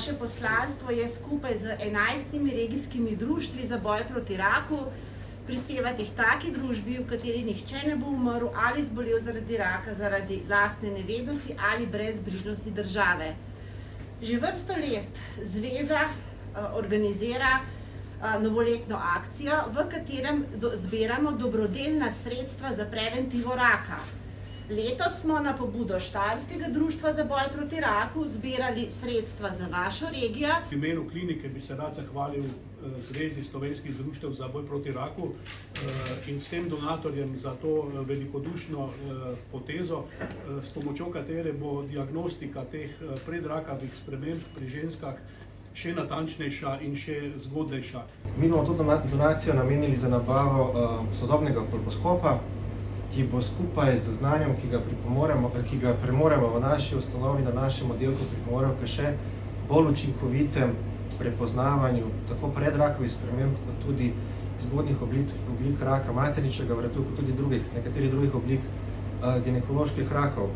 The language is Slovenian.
naše poslanstvo je skupaj z 11 regijskimi društvi za boj proti raku prispevati k taki družbi, v kateri nihče ne bo umrl ali zbolel zaradi raka, zaradi lastne nevednosti ali brezbrižnosti države. Že vrsto let zveza organizira novoletno akcijo, v katerem zbiramo dobrodelna sredstva za preventivo raka. Letos smo na pobudo Štajerskega društva za boj proti raku zbirali sredstva za vašo regijo. V imenu klinike bi se rad zahvalil Zvezi slovenskih društev za boj proti raku in vsem donatorjem za to velikodušno potezo, s pomočjo katere bo diagnostika teh predrakavih sprememb pri ženskah še natančnejša in še zgodnejša. Mi bomo to donacijo namenili za nabavo sodobnega kolposkopa, ki bo skupaj z znanjem, ki ga premoremo v naši ustanovi, na našem oddelku, pripomorel k še bolj učinkovitem prepoznavanju tako predrakavih sprememb, kot tudi zgodnjih oblik raka materničnega vratu, kot tudi nekaterih drugih oblik ginekoloških rakov.